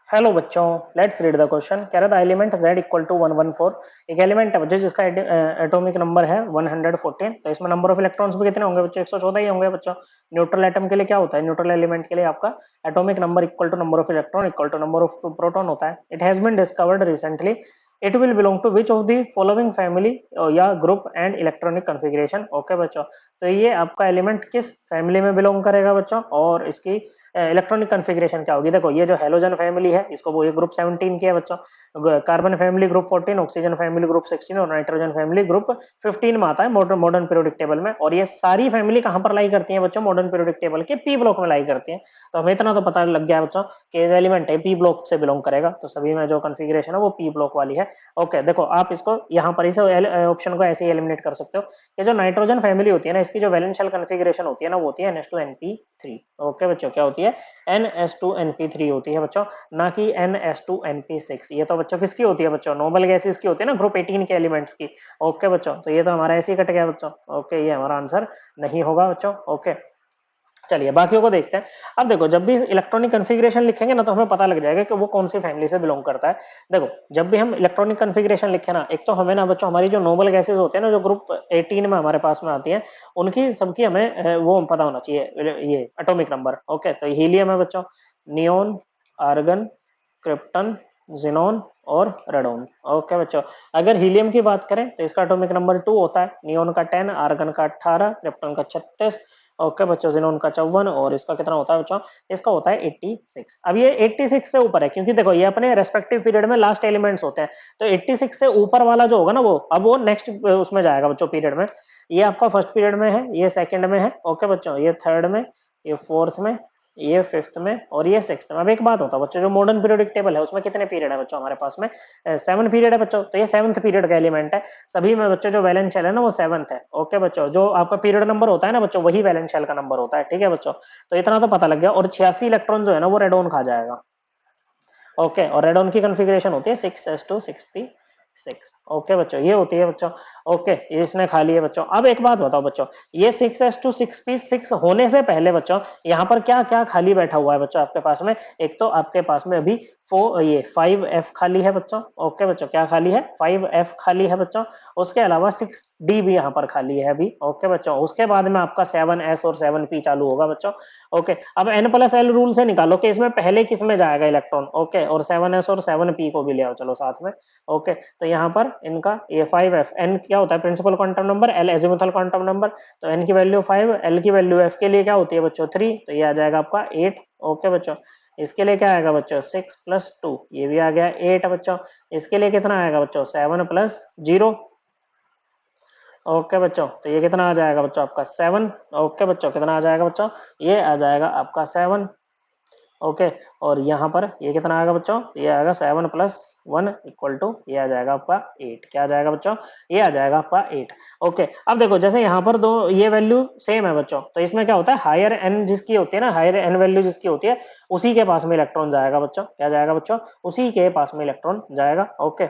Hello बच्चों, let's read the question. कह रहा था एलिमेंट z इक्वल टू 114 एक एलिमेंट है बच्चों जिसका एटॉमिक नंबर है 114। तो इसमें नंबर ऑफ इलेक्ट्रॉन्स भी कितने होंगे बच्चों? 114 ही होंगे बच्चों। न्यूट्रल एटम के लिए क्या होता है? न्यूट्रल एलिमेंट के लिए आपका atomic number equal to number of electron equal to number of proton होता है। It has been discovered recently it will belong to which of the following family या group and electronic configuration. Okay बच्चों, तो ये आपका element किस family में belong करेगा बच्चों और इसकी इलेक्ट्रॉनिक कॉन्फ़िगरेशन क्या होगी? देखो, ये जो हेलोजन फैमिली है इसको वो ये ग्रुप 17 की है बच्चों। Carbon family group 14, oxygen family group 16 और नाइट्रोजन फैमिली ग्रुप 15 में आता है मॉडर्न पीरियोडिक टेबल में। और ये सारी फैमिली कहां पर लाई करती है बच्चों? मॉडर्न पीरियोडिक टेबल के पी ब्लॉक में लाई करती है। तो हमें इतना तो पता लग गया बच्चों कि एलिमेंट है पी ब्लॉक से बिलोंग करेगा, तो सभी में जो कॉन्फ़िगरेशन है वो पी ब्लॉक वाली है। ओके, देखो आप इसको यहाँ पर इस ऑप्शन को ऐसे ही एलिमिनेट कर सकते हो कि जो नाइट्रोजन फैमिली होती है ना, इसकी जो वैलेंस शेल कॉन्फ़िगरेशन होती है ना, वो होती है NH2NP3। ओके बच्चों, क्या होती है? NH2NP3 होती है बच्चों, ना कि NH2NP6। ये तो बच्चों किसकी होती है बच्चों? नोबल गैसेस की होती है ना, ग्रुप 18 के एलिमेंट्स की। ओके बच्चों, तो ये तो हमारा ऐसे ही कट गया बच्चों। ओके, ये हमारा आंसर नहीं होगा बच्चों। ओके, चलिए बाकियों को देखते हैं। अब देखो, जब भी इलेक्ट्रॉनिक कॉन्फ़िगरेशन लिखेंगे ना तो हमें पता लग जाएगा कि वो कौन सी फैमिली से बिलोंग करता है। देखो, जब भी हम इलेक्ट्रॉनिक कॉन्फ़िगरेशन लिखें ना, एक तो हमें ना बच्चों हमारी जो नोबल गैसेस होते हैं ना, जो ग्रुप 18 में हमारे पास में आती हैं, उनकी सबकी हमें वो पता होना चाहिए, ये एटॉमिक नंबर। ओके, तो हीलियम है बच्चों, नियोन, आर्गन, क्रिप्टन, ज़ीनॉन और रेडॉन। ओके बच्चों, अगर हीलियम की बात करें तो इसका एटॉमिक नंबर 2 होता है, नियोन का 10, आर्गन का 18, क्रिप्टन का 36। ओके बच्चों, ज़ीनॉन का 54 और इसका कितना होता है बच्चों? इसका होता है 86। अब ये 86 से ऊपर है क्योंकि देखो ये अपने रेस्पेक्टिव पीरियड में लास्ट एलिमेंट्स होते हैं। तो 86 से ऊपर वाला जो होगा ना वो अब वो नेक्स्ट उसमें जाएगा बच्चों पीरियड में। ये आपका फर्स्ट पीरियड में है, ये सेकंड में है। ओके बच्चों, ये थर्ड में, ये फोर्थ में, ये फिफ्थ में और ये सिक्स्थ में। अब एक बात होता है बच्चों, जो मॉडर्न पीरियोडिक टेबल है उसमें कितने पीरियड है बच्चों? हमारे पास में 7 पीरियड है बच्चों। तो ये 7th पीरियड का एलिमेंट है। सभी में बच्चों जो वैलेंस शेल है ना वो 7th है। ओके बच्चों, जो आपका पीरियड नंबर होता है ना बच्चों, वही वैलेंस शेल का नंबर होता है। ठीक है बच्चों, तो इतना तो पता लग गया। और 86 इलेक्ट्रॉन जो है ना वो रेडॉन खा जाएगा। ओके, और रेडॉन की कॉन्फ़िगरेशन होती है 6s2 6p6। ओके बच्चों, ये होती है बच्चों। ओके, ये इसने खा लिया बच्चों। अब एक बात बताओ बच्चों, ये 6s2 6p6 होने से पहले बच्चों यहाँ पर क्या क्या खाली बैठा हुआ है बच्चों आपके पास में? एक तो आपके पास में अभी 5f खाली है बच्चों। ओके बच्चों, क्या खाली है? 5f खाली है बच्चों। उसके अलावा 6d भी यहाँ पर खाली है अभी। ओके बच्चों, उसके बाद में आपका 7s और 7p चालू होगा बच्चों। ओके, अब n+l रूल से निकालो कि इसमें पहले किस में जाएगा इलेक्ट्रॉन। ओके, और 7s और 7p को भी ले आओ चलो साथ में। ओके, तो यहाँ पर इनका ये 5f, n क्या होता है? Principal quantum number, l azimuthal quantum number. तो n की वैल्यू 5, l की वैल्यू f के लिए क्या होती है बच्चों? 3, तो ये आ जाएगा आपका 8। ओके बच्चों, इसके लिए क्या आएगा बच्चों? 6 + 2, ये भी आ गया 8 बच्चों। इसके लिए कितना आएगा बच्चों? 7 + 0। ओके बच्चों, तो ये कितना आ जाएगा बच्चों? आपका 7। ओके बच्चों, कितना आ जाएगा बच्चों? ये आ जाएगा आपका 7। ओके, और यहाँ पर ये कितना आएगा बच्चों? ये आएगा 7 + 1 = ये आ जाएगा आपका 8। क्या आ जाएगा बच्चों? ये आ जाएगा आपका 8। ओके, अब देखो जैसे यहाँ पर दो ये वैल्यू सेम है बच्चों, तो इसमें क्या होता है? हायर एन जिसकी होती है ना, हायर एन वैल्यू जिसकी होती है, उसी के पास में इलेक्ट्रॉन जाएगा बच्चों। क्या जाएगा बच्चों? उसी के पास में इलेक्ट्रॉन जाएगा। ओके,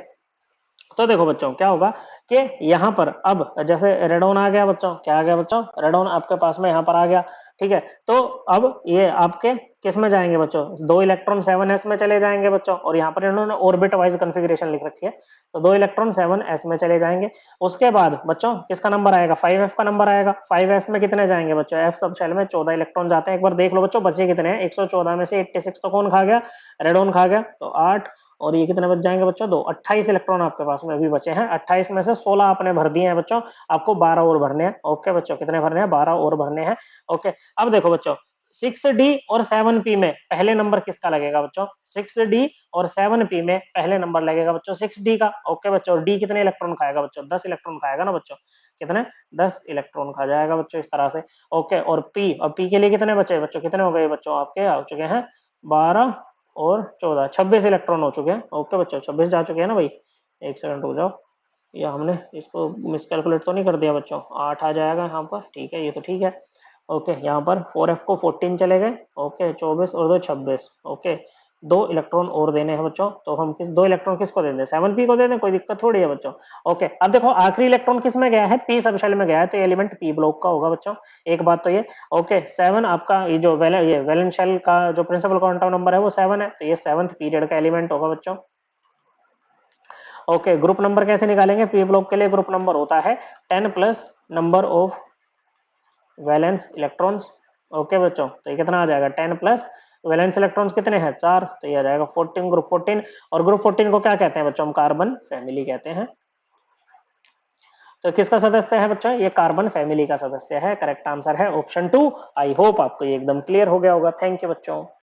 तो देखो बच्चों क्या होगा कि यहाँ पर अब जैसे रेडॉन आ गया बच्चों। क्या आ गया बच्चों? रेडॉन आपके पास में यहाँ पर आ गया। ठीक है, तो अब ये आपके किस में जाएंगे बच्चों? 2 इलेक्ट्रॉन 7s में चले जाएंगे बच्चों। और यहाँ पर इन्होंने ऑर्बिट वाइज कॉन्फ़िगरेशन लिख रखी है, तो 2 इलेक्ट्रॉन 7s में चले जाएंगे। उसके बाद बच्चों किसका नंबर आएगा? 5f का नंबर आएगा। 5f में कितने जाएंगे बच्चों? f सब शेल में 14 इलेक्ट्रॉन जाते हैं। एक बार देख लो बच्चों, बचे कितने हैं? 114 में से 86 तो कौन खा गया? रेडॉन खा गया। तो 8 और ये कितने बच जाएंगे बच्चों? 2, 28 इलेक्ट्रॉन आपके पास में अभी बचे हैं। 28 में से 16 आपने भर दिए हैं बच्चों, आपको 12 और भरने हैं। ओके बच्चों, कितने भरने हैं? 12 और भरने हैं। ओके, अब देखो बच्चों 6d और 7p में पहले नंबर किसका लगेगा बच्चों? 6d और 7p में पहले नंबर लगेगा बच्चों 6d का। ओके बच्चों, d कितने इलेक्ट्रॉन खाएगा बच्चों? 10 इलेक्ट्रॉन खाएगा ना बच्चों। कितने? 10 इलेक्ट्रॉन खा जाएगा बच्चों इस तरह से। ओके, और p, और p के लिए कितने बचे बच्चों? कितने हो गए बच्चों? आपके आ चुके हैं 12 और 14, 26 इलेक्ट्रॉन हो चुके हैं। ओके बच्चों, 26 जा चुके हैं ना भाई। एक सेकंड रुक जाओ, या हमने इसको मिसकैलकुलेट तो नहीं कर दिया बच्चों? 8 आ जाएगा यहाँ पर। ठीक है, ये तो ठीक है। ओके, यहाँ पर 4f को 14 चले गए। ओके, 24 और 2 26। ओके, 2 इलेक्ट्रॉन और देने हैं बच्चों, तो हम किस 2 इलेक्ट्रॉन किसको दे दें, 7p को दे दें, कोई दिक्कत थोड़ी है बच्चों। ओके, अब देखो आखिरी इलेक्ट्रॉन किस में गया है, p सब शेल में गया है, तो ये एलिमेंट p ब्लॉक का होगा बच्चों। एक बात तो ये। ओके, 7 आपका ये जो वैलेंस शेल का जो प्रिंसिपल क्वांटम नंबर है वो 7 है, तो ये 7th पीरियड का एलिमेंट होगा बच्चों। ओके, ग्रुप नंबर कैसे निकालेंगे, p ब्लॉक के लिए ग्रुप नंबर होता है 10 plus number of valence electrons. Okay बच्चों, तो ये कितना आ जाएगा, 10 प्लस वैलेंस इलेक्ट्रॉन्स कितने हैं, 4, तो ये आ जाएगा 14, ग्रुप 14। और ग्रुप 14 को क्या कहते हैं बच्चों, हम कार्बन फैमिली कहते हैं। तो किसका सदस्य है बच्चों, ये कार्बन फैमिली का सदस्य है। करेक्ट आंसर है ऑप्शन 2। आई होप आपको ये एकदम क्लियर हो गया होगा। थैंक यू बच्चों।